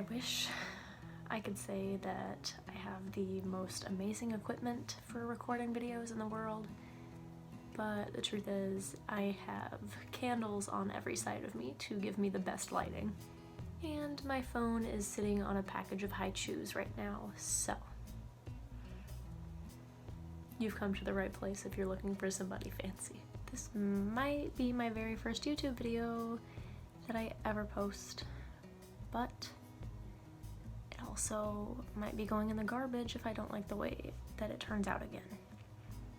I wish I could say that I have the most amazing equipment for recording videos in the world, but the truth is I have candles on every side of me to give me the best lighting. And my phone is sitting on a package of high chews right now, so you've come to the right place if you're looking for somebody fancy. This might be my very first YouTube video that I ever post, but it also might be going in the garbage if I don't like the way that it turns out again.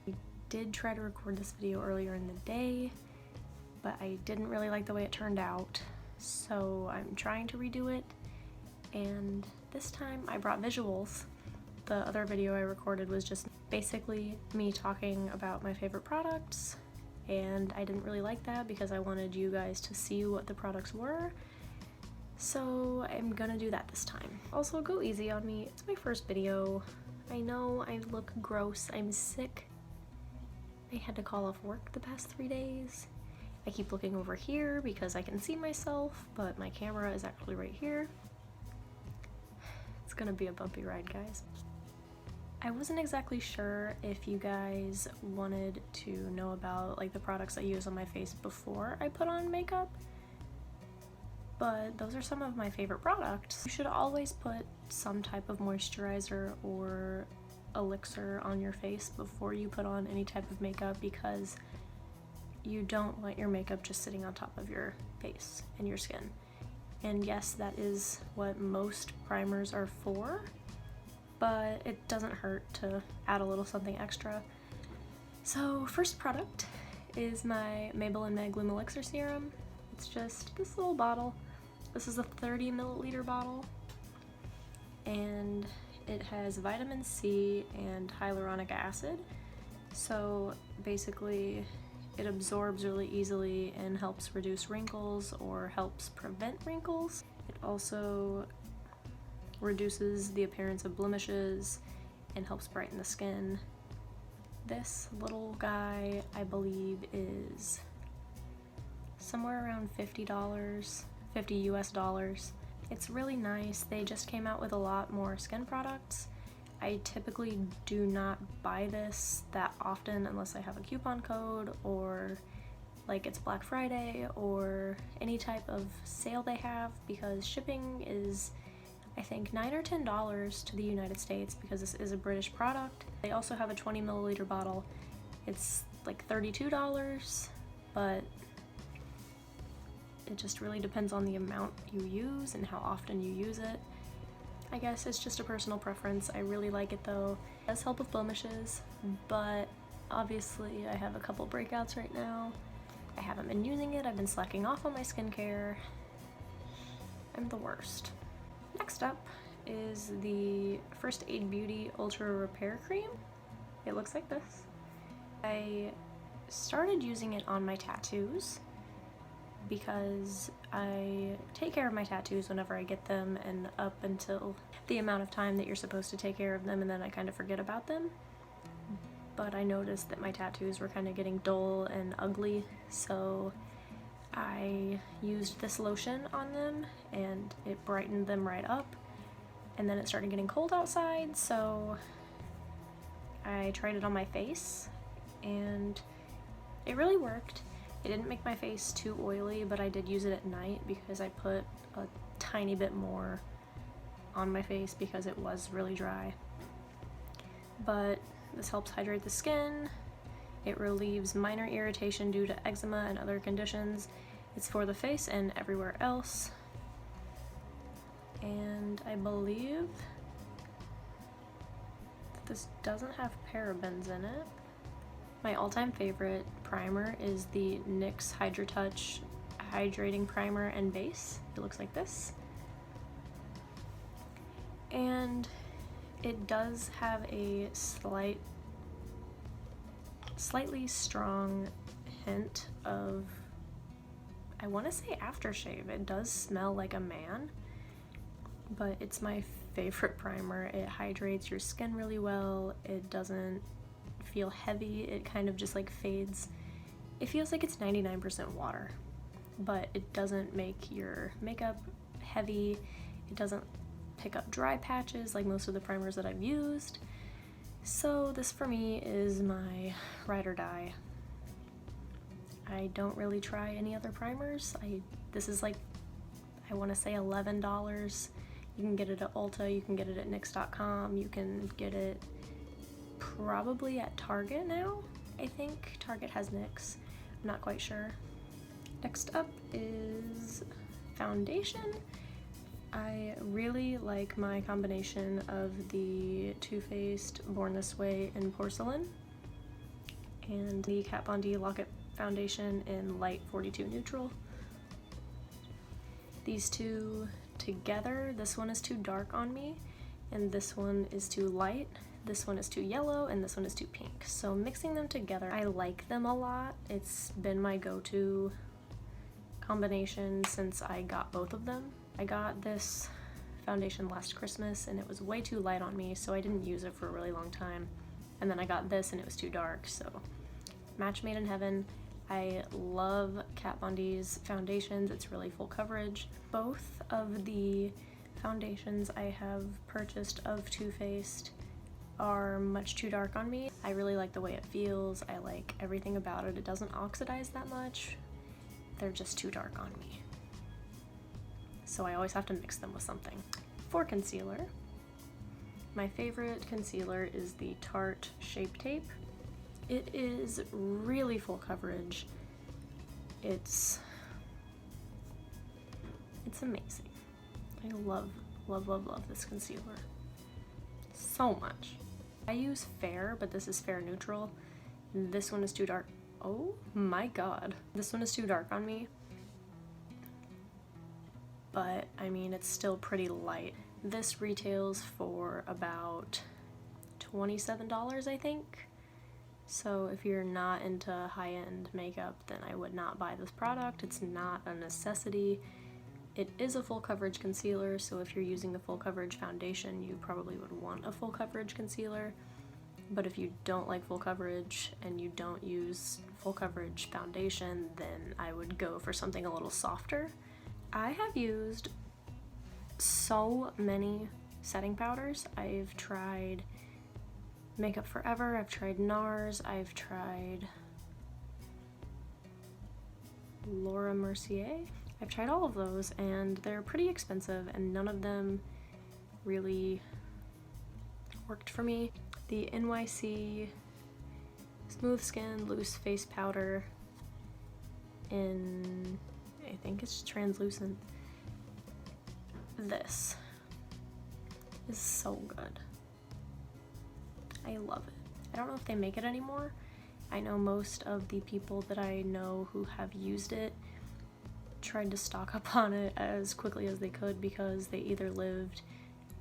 I did try to record this video earlier in the day, but I didn't really like the way it turned out, so I'm trying to redo it, and this time I brought visuals. The other video I recorded was just basically me talking about my favorite products, and I didn't really like that because I wanted you guys to see what the products were, so I'm gonna do that this time. Also, go easy on me, it's my first video. I know I look gross, I'm sick. I had to call off work the past 3 days. I keep looking over here because I can see myself, but my camera is actually right here. It's gonna be a bumpy ride, guys. I wasn't exactly sure if you guys wanted to know about like the products I use on my face before I put on makeup, but those are some of my favorite products. You should always put some type of moisturizer or elixir on your face before you put on any type of makeup, because you don't want your makeup just sitting on top of your face and your skin. And yes, that is what most primers are for, but it doesn't hurt to add a little something extra. So first product is my Maybelline Meg Lumilixir-serum. It's just this little bottle. This is a 30 milliliter bottle, and it has vitamin C and hyaluronic acid. So basically it absorbs really easily and helps reduce wrinkles or helps prevent wrinkles. It also reduces the appearance of blemishes and helps brighten the skin. This little guy, I believe, is somewhere around $50, 50 US dollars. It's really nice. They just came out with a lot more skin products. I typically do not buy this that often unless I have a coupon code or like it's Black Friday or any type of sale they have, because shipping is I think $9 or $10 to the United States because this is a British product. They also have a 20 milliliter bottle. It's like $32, but it just really depends on the amount you use and how often you use it. I guess it's just a personal preference. I really like it though. It does help with blemishes, but obviously I have a couple breakouts right now. I haven't been using it. I've been slacking off on my skincare. I'm the worst. Next up is the First Aid Beauty Ultra Repair Cream. It looks like this. I started using it on my tattoos because I take care of my tattoos whenever I get them, and up until the amount of time that you're supposed to take care of them, and then I kind of forget about them. But I noticed that my tattoos were kind of getting dull and ugly, so I used this lotion on them and it brightened them right up. And then it started getting cold outside, so I tried it on my face and it really worked. It didn't make my face too oily, but I did use it at night because I put a tiny bit more on my face because it was really dry. But this helps hydrate the skin. It relieves minor irritation due to eczema and other conditions. It's for the face and everywhere else. And I believe that this doesn't have parabens in it. My all-time favorite primer is the NYX Hydra Touch Hydrating Primer and Base. It looks like this. And it does have a slightly strong hint of, I want to say aftershave. It does smell like a man, but it's my favorite primer. It hydrates your skin really well. It doesn't feel heavy. It kind of just like fades. It feels like it's 99% water, but it doesn't make your makeup heavy. It doesn't pick up dry patches like most of the primers that I've used. So this for me is my ride or die. I don't really try any other primers. This is like, I want to say $11. You can get it at Ulta, you can get it at NYX.com, you can get it probably at Target now. I think Target has NYX, I'm not quite sure. Next up is foundation. I really like my combination of the Too Faced Born This Way in Porcelain and the Kat Von D Lock It Foundation in Light 42 Neutral. These two together, this one is too dark on me, and this one is too light. This one is too yellow, and this one is too pink. So mixing them together, I like them a lot. It's been my go-to combination since I got both of them. I got this foundation last Christmas, and it was way too light on me, so I didn't use it for a really long time. And then I got this, and it was too dark, so match made in heaven. I love Kat Von D's foundations. It's really full coverage. Both of the foundations I have purchased of Too Faced are much too dark on me. I really like the way it feels. I like everything about it. It doesn't oxidize that much. They're just too dark on me. So I always have to mix them with something. For concealer, my favorite concealer is the Tarte Shape Tape. It is really full coverage. It's amazing. I love, love, love, love this concealer so much. I use Fair, but this is Fair Neutral. This one is too dark. Oh my god. This one is too dark on me. But I mean, it's still pretty light. This retails for about $27, I think. So if you're not into high-end makeup, then I would not buy this product. It's not a necessity. It is a full coverage concealer, so if you're using the full coverage foundation, you probably would want a full coverage concealer. But if you don't like full coverage and you don't use full coverage foundation, then I would go for something a little softer. I have used so many setting powders. I've tried Makeup Forever, I've tried NARS, I've tried Laura Mercier. I've tried all of those, and they're pretty expensive, and none of them really worked for me. The NYC Smooth Skin Loose Face Powder in, I think it's translucent. This is so good. I love it. I don't know if they make it anymore. I know most of the people that I know who have used it tried to stock up on it as quickly as they could because they either lived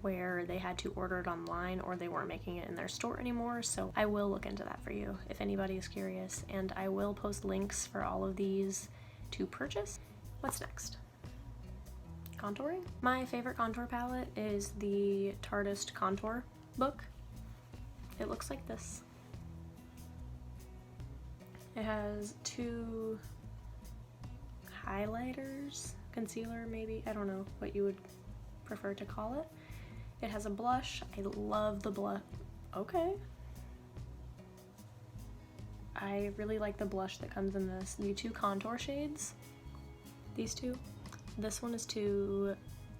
where they had to order it online or they weren't making it in their store anymore. So I will look into that for you if anybody is curious, and I will post links for all of these to purchase. What's next? Contouring. My favorite contour palette is the Tarteist Contour book. It looks like this. It has two highlighters, concealer maybe, I don't know what you would prefer to call it. It has a blush. I love the blush. Okay. I really like the blush that comes in this. The two contour shades, these two. This one is too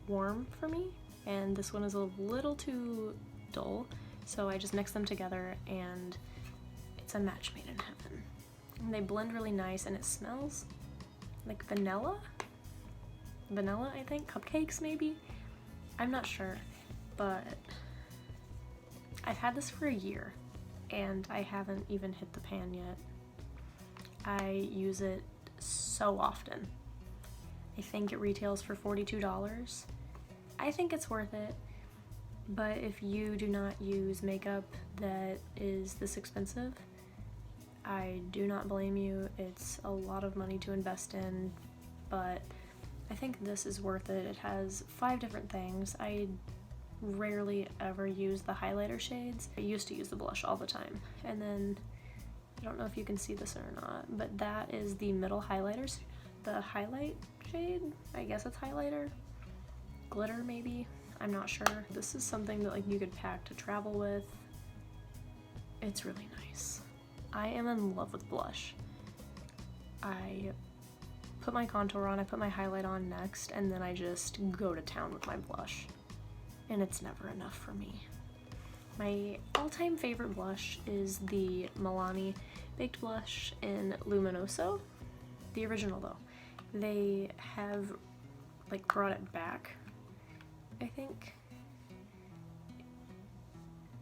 warm for me, and this one is a little too dull. So I just mix them together, and it's a match made in heaven. And they blend really nice, and it smells like vanilla? Vanilla, I think? Cupcakes, maybe? I'm not sure, but I've had this for a year, and I haven't even hit the pan yet. I use it so often. I think it retails for $42. I think it's worth it. But if you do not use makeup that is this expensive, I do not blame you. It's a lot of money to invest in, but I think this is worth it. It has 5 different things. I rarely ever use the highlighter shades. I used to use the blush all the time. And then, I don't know if you can see this or not, but that is the middle highlighters, the highlight shade. I guess it's highlighter. glitter maybe, I'm not sure. This is something that like you could pack to travel with. It's really nice. I am in love with blush. I put my contour on, I put my highlight on next, and then I just go to town with my blush. And it's never enough for me. My all-time favorite blush is the Milani Baked Blush in Luminoso. The original though. They have like brought it back, I think.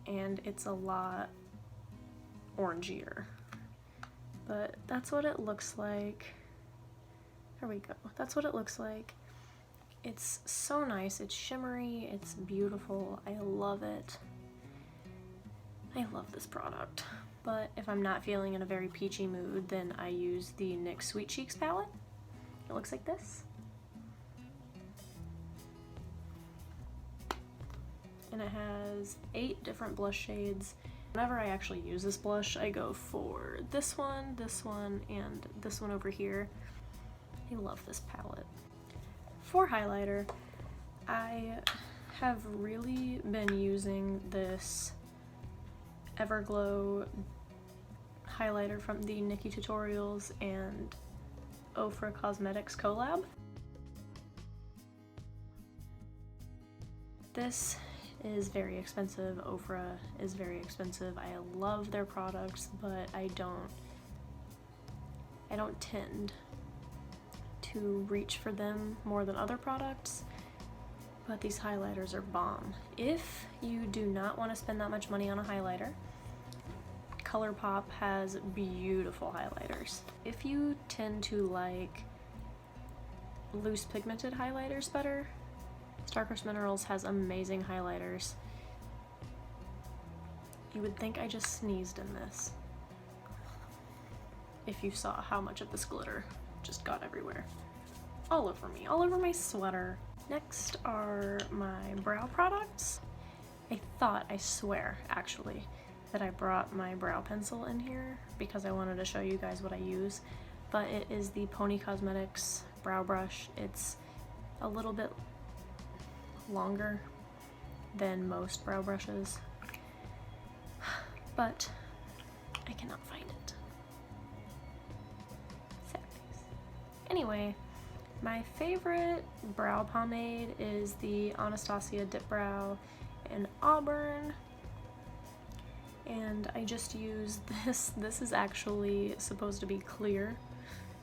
And it's a lot orangier. But that's what it looks like. There we go. That's what it looks like. It's so nice. It's shimmery. It's beautiful. I love it. I love this product. But if I'm not feeling in a very peachy mood, then I use the NYX Sweet Cheeks palette. It looks like this. And it has 8 different blush shades. Whenever I actually use this blush, I go for this one, and this one over here. I love this palette. For highlighter, I have really been using this Everglow highlighter from the Nikki Tutorials and Ofra Cosmetics collab. This is very expensive. Ofra is very expensive. I love their products, but I don't tend to reach for them more than other products, but these highlighters are bomb. If you do not want to spend that much money on a highlighter, ColourPop has beautiful highlighters. If you tend to like loose pigmented highlighters better, Starburst Minerals has amazing highlighters. You would think I just sneezed in this if you saw how much of this glitter just got everywhere. All over me, all over my sweater. Next are my brow products. I swear actually, that I brought my brow pencil in here because I wanted to show you guys what I use, but it is the Pony Cosmetics brow brush. It's a little bit longer than most brow brushes, but I cannot find it. Sad face. Anyway, my favorite brow pomade is the Anastasia Dip Brow in Auburn, and I just use this. This is actually supposed to be clear,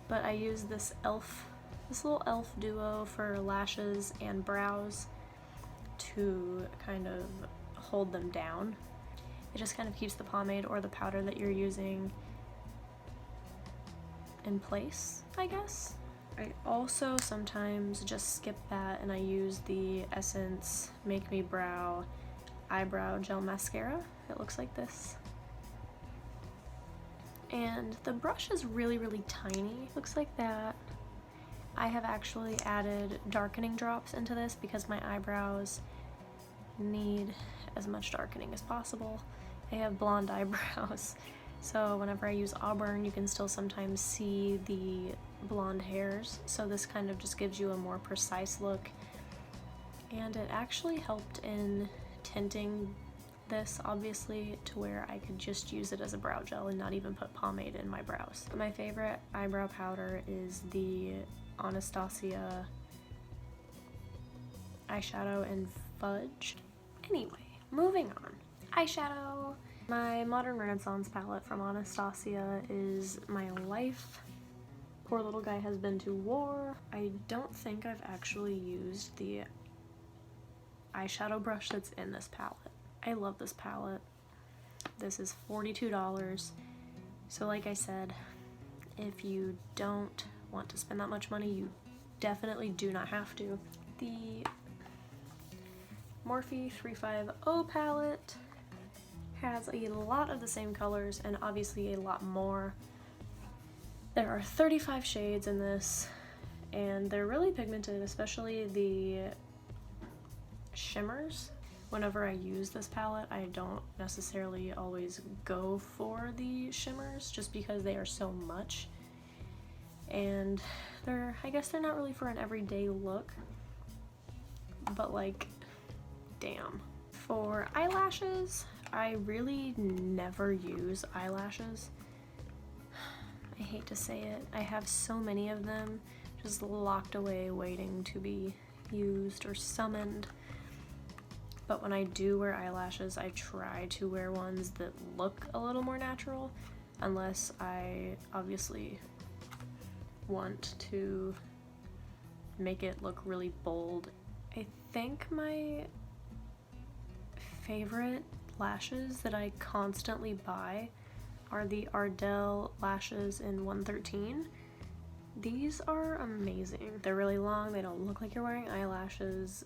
but I use this little e.l.f. duo for lashes and brows to kind of hold them down. It just kind of keeps the pomade or the powder that you're using in place, I guess. I also sometimes just skip that and I use the Essence Make Me Brow Eyebrow Gel Mascara. It looks like this. And the brush is really, really tiny. Looks like that. I have actually added darkening drops into this because my eyebrows need as much darkening as possible. I have blonde eyebrows, so whenever I use Auburn, you can still sometimes see the blonde hairs, so this kind of just gives you a more precise look. And it actually helped in tinting this, obviously, to where I could just use it as a brow gel and not even put pomade in my brows. But my favorite eyebrow powder is the Anastasia eyeshadow in Fudge. Anyway, moving on. Eyeshadow. My Modern Renaissance palette from Anastasia is my life. Poor little guy has been to war. I don't think I've actually used the eyeshadow brush that's in this palette. I love this palette. This is $42. So like I said, if you don't want to spend that much money, you definitely do not have to. The Morphe 350 palette has a lot of the same colors and obviously a lot more. There are 35 shades in this and they're really pigmented, especially the shimmers. Whenever I use this palette, I don't necessarily always go for the shimmers just because they are so much. And I guess they're not really for an everyday look. but like, damn. For eyelashes, I really never use eyelashes. I hate to say it. I have so many of them just locked away waiting to be used or summoned. But when I do wear eyelashes, I try to wear ones that look a little more natural, unless I obviously want to make it look really bold. I think my favorite lashes that I constantly buy are the Ardell lashes in 113. These are amazing. They're really long, they don't look like you're wearing eyelashes,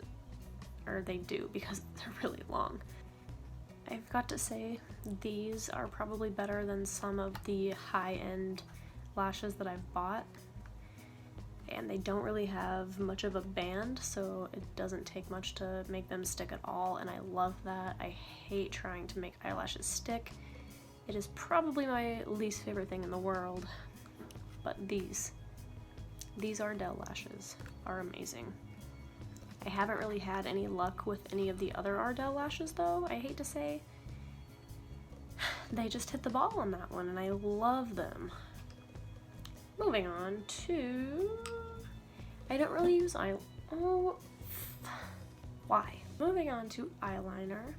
or they do because they're really long. I've got to say, these are probably better than some of the high-end lashes that I've bought. And they don't really have much of a band, so it doesn't take much to make them stick at all, and I love that. I hate trying to make eyelashes stick. It is probably my least favorite thing in the world, but these Ardell lashes are amazing. I haven't really had any luck with any of the other Ardell lashes though, I hate to say. They just hit the ball on that one, and I love them. Moving on to... I don't really use why? Moving on to eyeliner.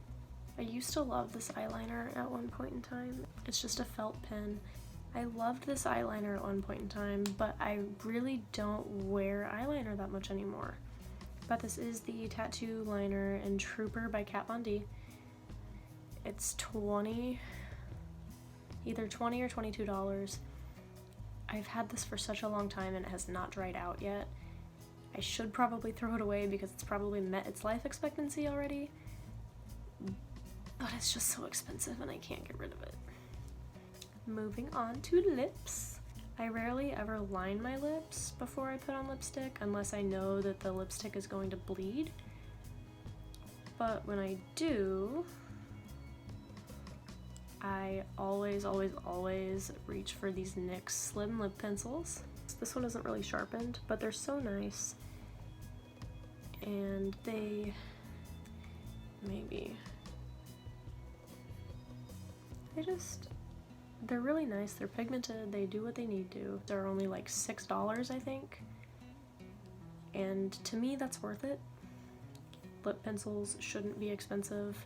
I used to love this eyeliner at one point in time. It's just a felt pen. I loved this eyeliner at one point in time, but I really don't wear eyeliner that much anymore. But this is the Tattoo Liner in Trooper by Kat Von D. It's either $20 or $22. I've had this for such a long time and it has not dried out yet. I should probably throw it away because it's probably met its life expectancy already, but it's just so expensive and I can't get rid of it. Moving on to lips. I rarely ever line my lips before I put on lipstick unless I know that the lipstick is going to bleed. But when I do, I always reach for these NYX Slim Lip Pencils. This one isn't really sharpened, but they're so nice. And they're really nice. They're pigmented, they do what they need to. They're only like $6, I think. And to me, that's worth it. Lip pencils shouldn't be expensive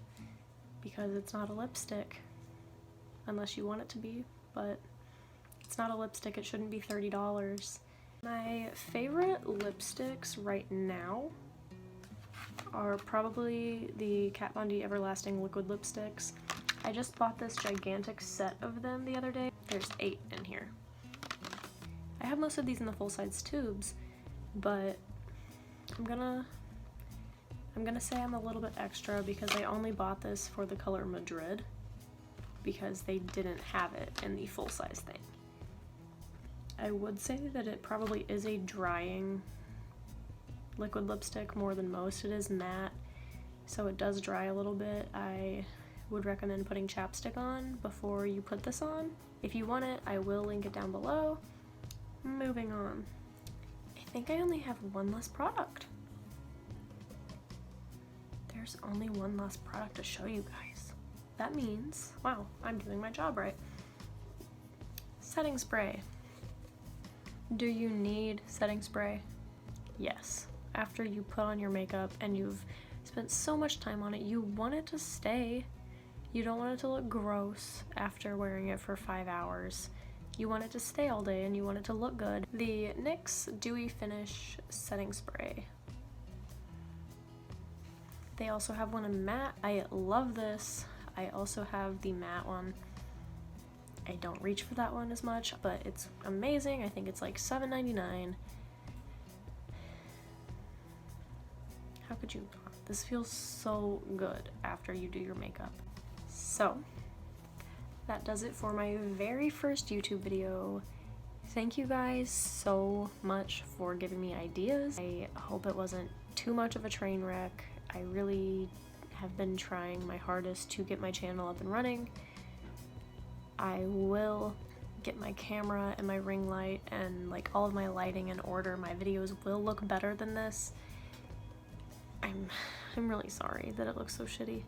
because it's not a lipstick. Unless you want it to be, but it's not a lipstick, it shouldn't be $30. My favorite lipsticks right now are probably the Kat Von D Everlasting Liquid Lipsticks. I just bought this gigantic set of them the other day. There's 8 in here. I have most of these in the full-size tubes, but I'm gonna say I'm a little bit extra because I only bought this for the color Madrid, because they didn't have it in the full-size thing. I would say that it probably is a drying liquid lipstick more than most. It is matte, so it does dry a little bit. I would recommend putting chapstick on before you put this on. If you want it, I will link it down below. Moving on. I think I only have one less product. There's only one less product to show you guys. That means, wow, I'm doing my job right. Setting spray. Do you need setting spray? Yes. After you put on your makeup and you've spent so much time on it, you want it to stay. You don't want it to look gross after wearing it for 5 hours. You want it to stay all day and you want it to look good. The NYX Dewy Finish Setting Spray. They also have one in matte. I love this. I also have the matte one. I don't reach for that one as much, but it's amazing. I think it's like $7.99. How could you not? This feels so good after you do your makeup. So, that does it for my very first YouTube video. Thank you guys so much for giving me ideas. I hope it wasn't too much of a train wreck. I really have been trying my hardest to get my channel up and running. I will get my camera and my ring light and like all of my lighting in order. My videos will look better than this. I'm really sorry that it looks so shitty.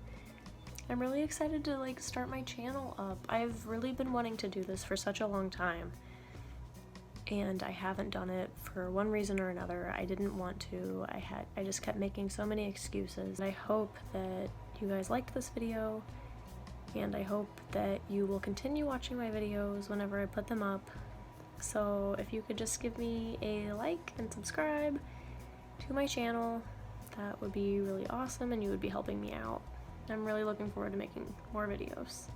I'm really excited to like start my channel up. I've really been wanting to do this for such a long time, and I haven't done it for one reason or another. I didn't want to. I just kept making so many excuses. I hope that you guys liked this video, and I hope that you will continue watching my videos whenever I put them up. So if you could just give me a like and subscribe to my channel, that would be really awesome, and you would be helping me out. I'm really looking forward to making more videos.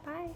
Bye!